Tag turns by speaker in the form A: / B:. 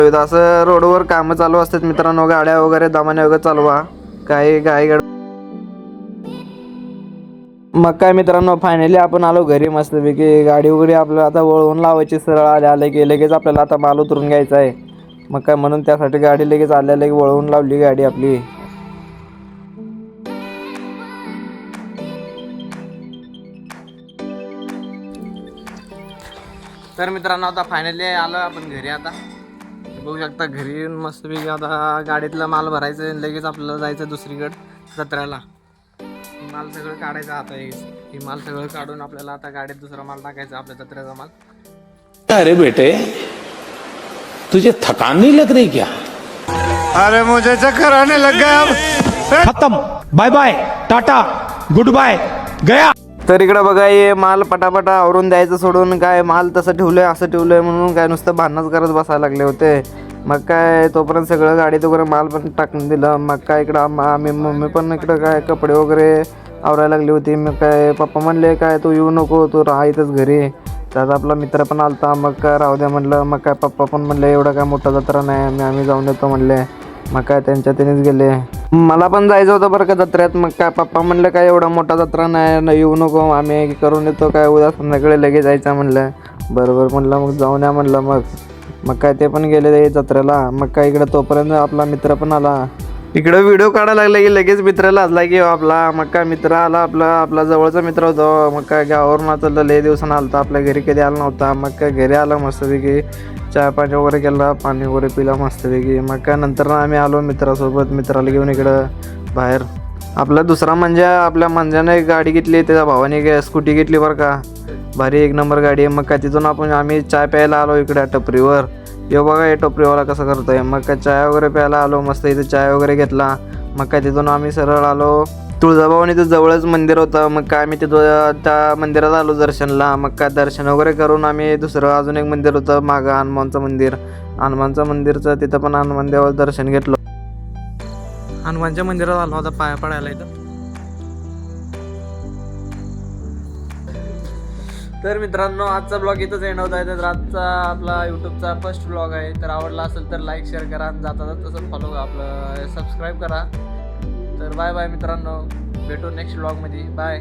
A: असं रोडवर कामं चालू असतात मित्रांनो, गाड्या वगैरे दमाने वगैरे चालवा, काही गाई मग काय मित्रांनो, फायनली आपण आलो घरी मस्तपैकी. गाडी वगैरे आपल्याला आता वळवून लावायची, सरळ आले की लगेच आपल्याला आता माल उतरून घ्यायचा आहे. मग काय म्हणून त्यासाठी गाडी लगेच आल्या वळवून लावली गाडी आपली. तर मित्रांनो आता फायनली आलो आपण घरी. आता बघू शकता घरी येऊन मस्तपैकी आता गाडीतला माल भरायचं आहे, लगेच आपल्याला जायचं दुसरीकडे जत्रेला. माल सगळं काढायचं आता, हे माल सगळं काढून आपल्याला आता गाडीत दुसरा माल टाकायचा, आपल्या जत्रेचा माल.
B: अरे बेटे तुझे थकान नहीं लग रही क्या?
C: अरे मुझे चक्कर आने लग गया अब.
B: खत्म, bye bye, tata, goodbye, गया.
A: तर इकडं बघा, हे माल पटापटा आवरून द्यायचं सोडून काय माल तसं ठेवलंय असं ठेवलंय म्हणून काय नुसतं भांडणच करत बसायला लागले होते. मग काय तोपर्यंत सगळं गाडीत वगैरे माल पण टाकून दिलं. मग काय इकडं आम्ही मम्मी पण इकडं काय कपडे वगैरे आवरायला लागली होती. मग काय पप्पा म्हणले काय तू येऊ नको, तू राहा इथंच घरी. त्यात आपला मित्र पण आलता. मग काय राहू द्या म्हणलं. मग काय पप्पा पण म्हणले एवढा काय मोठा जत्रा नाही, आम्ही जाऊन येतो म्हणले. मग काय त्यांच्या त्यांनीच गेले. मला पण जायचं होतं बरं का जत्रेत. मग काय पप्पा म्हणलं काय एवढा मोठा जत्रा नाही, येऊ नको, आम्ही करून येतो, काय उद्या संध्याकाळी लगेच जायचं म्हणलं. बरोबर म्हणलं, मग जाऊन या म्हणलं. मग काय ते पण गेले जत्रेला. मग काय इकडं तोपर्यंत आपला मित्र पण आला. इकडं व्हिडिओ काढायला लागला की लगेच मित्राला असला की आपला. मग काय मित्र आला, आपला जवळचा मित्र होता. मग काय गावावरून आता लय दिवसानं आलता, आपल्या घरी कधी आला नव्हता. मग काय घरी आला मस्तपैकी, चहा पाणी वगैरे केला, पाणी वगैरे पिला मस्तपैकी. मग काय नंतर आम्ही आलो मित्रासोबत, मित्राला घेऊन इकडं बाहेर. आपला दुसरा म्हणजे आपल्या मंजाने एक गाडी घेतली, त्याच्या भावाने स्कूटी घेतली बरं का, भारी एक नंबर गाडी आहे. मग काय तिथून आम्ही चाय प्यायला आलो इकडे टपरीवर. यो बघा हे टोपरीवाला कसं करतोय. मग काय चाय वगैरे प्यायला आलो, मस्त इथं चाय वगैरे घेतला. मग काय तिथून आम्ही सरळ आलो तुळजाभवानी. इथं जवळच मंदिर होतं. मग काय आम्ही तिथं त्या मंदिरात आलो दर्शनला. मग काय दर्शन वगैरे करून आम्ही दुसरं अजून एक मंदिर होतं मागं, हनुमानचं मंदिर. हनुमानचं मंदिरचं तिथं पण हनुमान देवाचं दर्शन घेतलं. हनुमानच्या मंदिरात आलो आता पाया पडायला इथं. तर मित्रांनो आजचा ब्लॉग इथंच एंड होत आहे. तर आजचा आपला यूट्यूबचा फर्स्ट ब्लॉग आहे. तर आवडला असेल तर लाईक शेअर करा, जाता तसंच फॉलो आपलं सबस्क्राईब करा. तर बाय बाय मित्रांनो, भेटू नेक्स्ट ब्लॉगमध्ये. बाय.